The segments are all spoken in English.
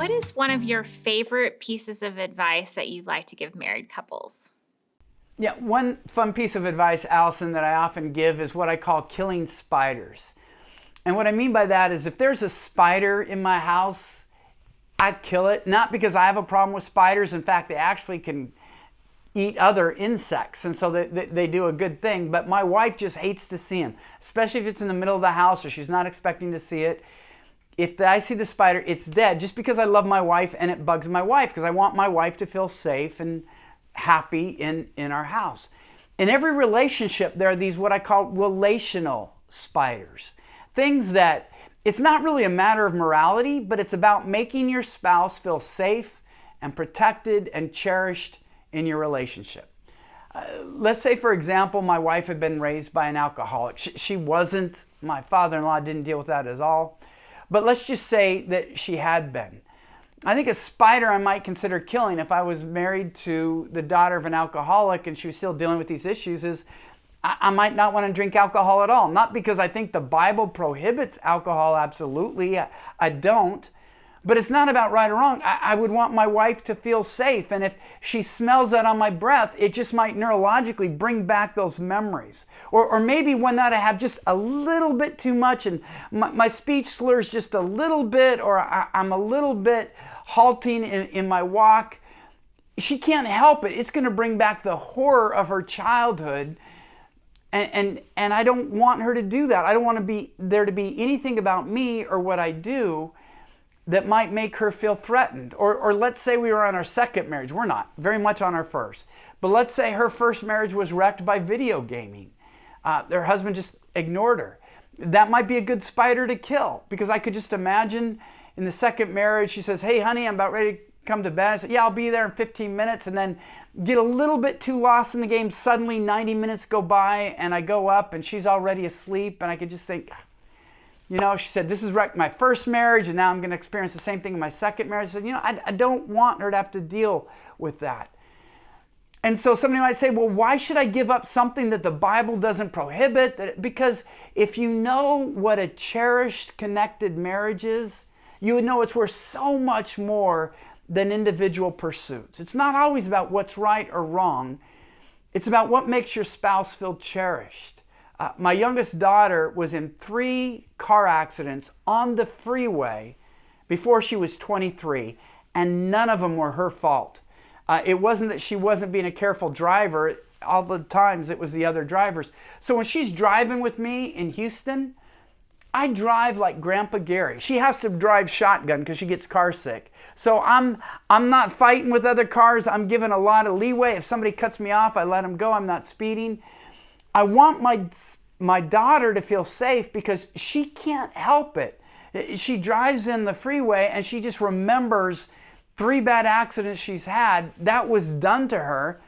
What is one of your favorite pieces of advice that you'd like to give married couples? Yeah, one fun piece of advice, Allison, that I often give is what I call killing spiders. And what I mean by that is if there's a spider in my house, I kill it, not because I have a problem with spiders. In fact, they actually can eat other insects, and so they do a good thing. But my wife just hates to see them, especially if it's in the middle of the house or she's not expecting to see it. If I see the spider, it's dead, just because I love my wife and it bugs my wife, because I want my wife to feel safe and happy in our house. In every relationship, there are these what I call relational spiders. Things that it's not really a matter of morality, but it's about making your spouse feel safe and protected and cherished in your relationship. Let's say, for example, my wife had been raised by an alcoholic. She wasn't. My father-in-law didn't deal with that at all. But let's just say that she had been. I think a spider I might consider killing if I was married to the daughter of an alcoholic and she was still dealing with these issues is I might not want to drink alcohol at all. Not because I think the Bible prohibits alcohol, absolutely. I don't. But it's not about right or wrong. I would want my wife to feel safe. And if she smells that on my breath, it just might neurologically bring back those memories. Or maybe one night I have just a little bit too much and my speech slurs just a little bit, or I'm a little bit halting in my walk. She can't help it. It's going to bring back the horror of her childhood. And I don't want her to do that. I don't want there to be anything about me or what I do that might make her feel threatened. Or let's say we were on our second marriage. We're not, very much on our first. But let's say her first marriage was wrecked by video gaming. Her husband just ignored her. That might be a good spider to kill, because I could just imagine in the second marriage, she says, "Hey honey, I'm about ready to come to bed." I said, "Yeah, I'll be there in 15 minutes. And then get a little bit too lost in the game. Suddenly 90 minutes go by and I go up and she's already asleep. And I could just think, she said, "This has wrecked my first marriage and now I'm going to experience the same thing in my second marriage." I said, I don't want her to have to deal with that. And so somebody might say, well, why should I give up something that the Bible doesn't prohibit? Because if you know what a cherished, connected marriage is, you would know it's worth so much more than individual pursuits. It's not always about what's right or wrong. It's about what makes your spouse feel cherished. My youngest daughter was in 3 car accidents on the freeway before she was 23, and none of them were her fault. It wasn't that she wasn't being a careful driver. All the times it was the other drivers. So when she's driving with me in Houston, I drive like Grandpa Gary. She has to drive shotgun because she gets car sick. So I'm not fighting with other cars. I'm given a lot of leeway. If somebody cuts me off, I let them go. I'm not speeding. I want my daughter to feel safe because she can't help it. She drives in the freeway and she just remembers 3 bad accidents she's had. That was done to her.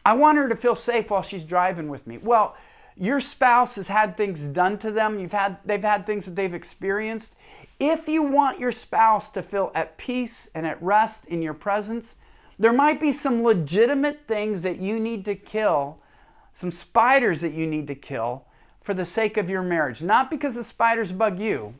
I want her to feel safe while she's driving with me. Well, your spouse has had things done to them. They've had things that they've experienced. If you want your spouse to feel at peace and at rest in your presence, there might be some legitimate things that you need to kill, some spiders that you need to kill for the sake of your marriage. Not because the spiders bug you,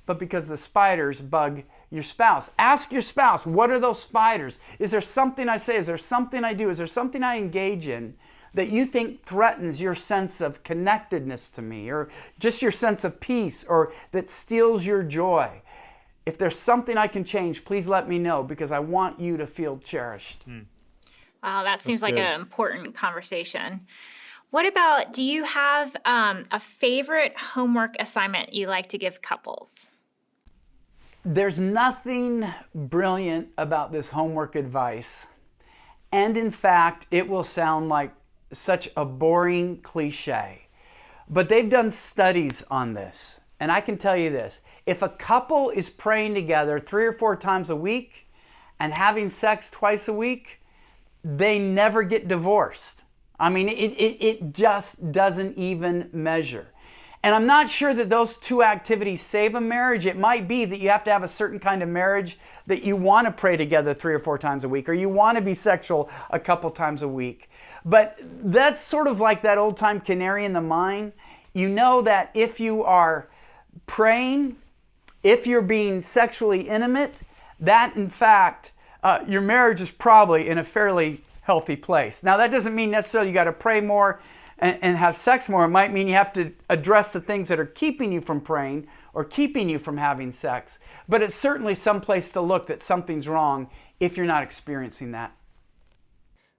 but because the spiders bug your spouse. Ask your spouse, what are those spiders? Is there something I say? Is there something I do? Is there something I engage in that you think threatens your sense of connectedness to me, or just your sense of peace, or that steals your joy? If there's something I can change, please let me know, because I want you to feel cherished. Wow, that seems like an important conversation. What about, do you have a favorite homework assignment you like to give couples? There's nothing brilliant about this homework advice. And in fact, it will sound like such a boring cliche. But they've done studies on this. And I can tell you this. If a couple is praying together 3 or 4 times a week and having sex twice a week, they never get divorced. I mean, it just doesn't even measure. And I'm not sure that those 2 activities save a marriage. It might be that you have to have a certain kind of marriage that you want to pray together 3 or 4 times a week, or you want to be sexual a couple times a week. But that's sort of like that old-time canary in the mine. You know that if you are praying, if you're being sexually intimate, that in fact, your marriage is probably in a fairly healthy place. Now, that doesn't mean necessarily you got to pray more and have sex more. It might mean you have to address the things that are keeping you from praying or keeping you from having sex. But it's certainly some place to look that something's wrong if you're not experiencing that.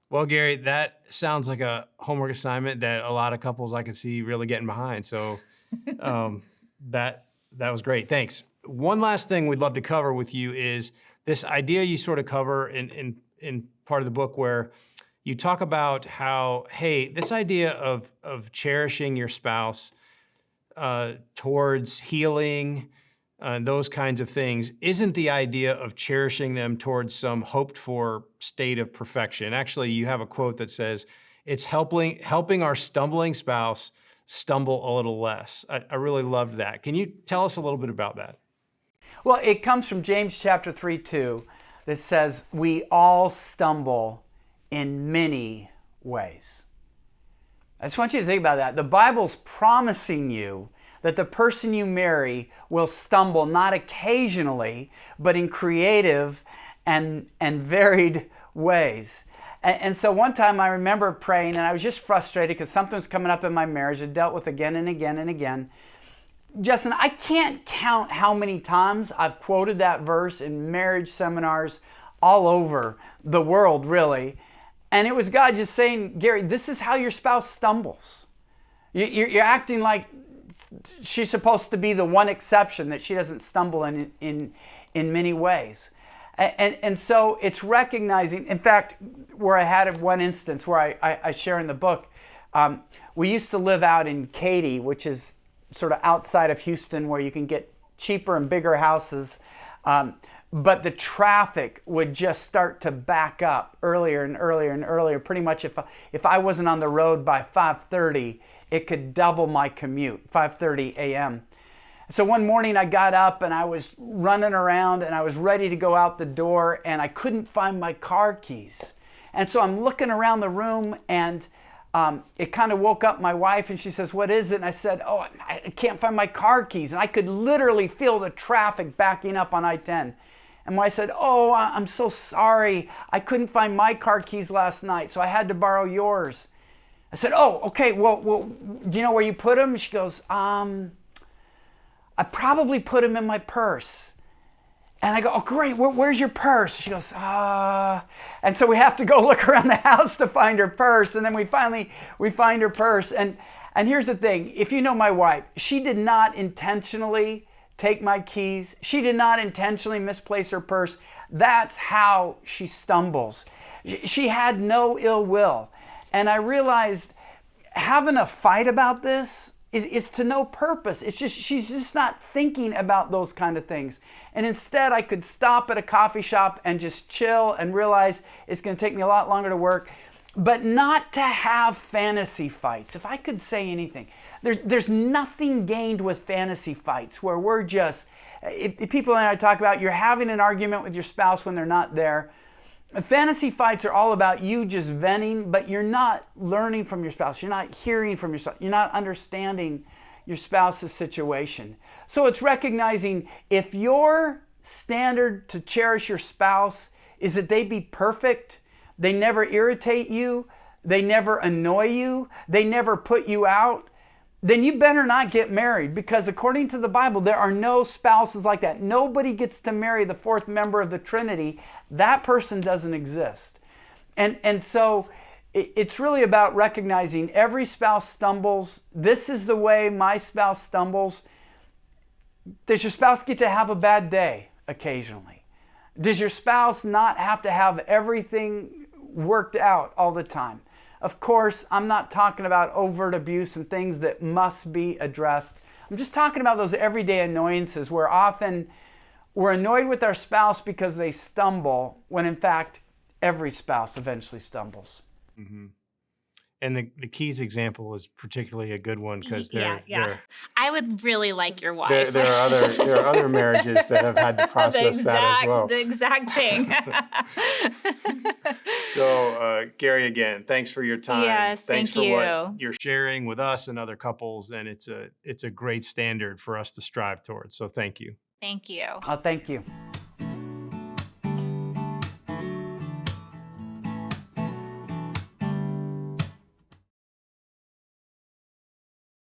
Well, Gary, that sounds like a homework assignment that a lot of couples I could see really getting behind. So that was great. Thanks. One last thing we'd love to cover with you is this idea you sort of cover in part of the book where you talk about how, hey, this idea of cherishing your spouse towards healing, those kinds of things, isn't the idea of cherishing them towards some hoped-for state of perfection. Actually, you have a quote that says, it's helping our stumbling spouse stumble a little less. I really loved that. Can you tell us a little bit about that? Well, it comes from James chapter 3:2 that says, we all stumble in many ways. I just want you to think about that. The Bible's promising you that the person you marry will stumble not occasionally, but in creative and varied ways. And so one time I remember praying, and I was just frustrated because something was coming up in my marriage I dealt with again and again and again. Justin, I can't count how many times I've quoted that verse in marriage seminars all over the world, really. And it was God just saying, Gary, this is how your spouse stumbles. You're acting like she's supposed to be the one exception, that she doesn't stumble in many ways. And so it's recognizing, in fact, where I had one instance where I share in the book, we used to live out in Katy, which is sort of outside of Houston, where you can get cheaper and bigger houses. But the traffic would just start to back up earlier and earlier and earlier. Pretty much if I wasn't on the road by 5:30, it could double my commute, 5:30 a.m. So one morning I got up and I was running around and I was ready to go out the door and I couldn't find my car keys. And so I'm looking around the room and it kind of woke up my wife and she says, what is it? And I said, oh, I can't find my car keys. And I could literally feel the traffic backing up on I-10. And I said, oh, I'm so sorry. I couldn't find my car keys last night, so I had to borrow yours. I said, oh, okay, well, do you know where you put them? She goes, I probably put them in my purse. And I go, oh, great, where's your purse? She goes, And so we have to go look around the house to find her purse. And then we find her purse. And here's the thing. If you know my wife, she did not intentionally take my keys. She did not intentionally misplace her purse. That's how she stumbles. She had no ill will. And I realized having a fight about this is to no purpose. She's just not thinking about those kind of things. And instead, I could stop at a coffee shop and just chill and realize it's going to take me a lot longer to work, but not to have fantasy fights. If I could say anything, there's nothing gained with fantasy fights where we're just, if people and I talk about you're having an argument with your spouse when they're not there. Fantasy fights are all about you just venting, but you're not learning from your spouse. You're not hearing from your spouse. You're not understanding your spouse's situation. So it's recognizing if your standard to cherish your spouse is that they be perfect, they never irritate you, they never annoy you, they never put you out, then you better not get married, because according to the Bible, there are no spouses like that. Nobody gets to marry the fourth member of the Trinity. That person doesn't exist. And so it's really about recognizing every spouse stumbles. This is the way my spouse stumbles. Does your spouse get to have a bad day occasionally? Does your spouse not have to have everything worked out all the time? Of course, I'm not talking about overt abuse and things that must be addressed. I'm just talking about those everyday annoyances where often we're annoyed with our spouse because they stumble, when in fact, every spouse eventually stumbles. Mm-hmm. And the keys example is particularly a good one because they're I would really like your wife. There are other marriages that have had to process that as well. The exact thing. So, Gary, again, thanks for your time. Yes, thanks thank for you. what you're sharing with us and other couples, and it's a great standard for us to strive towards. So, thank you. Thank you. Thank you.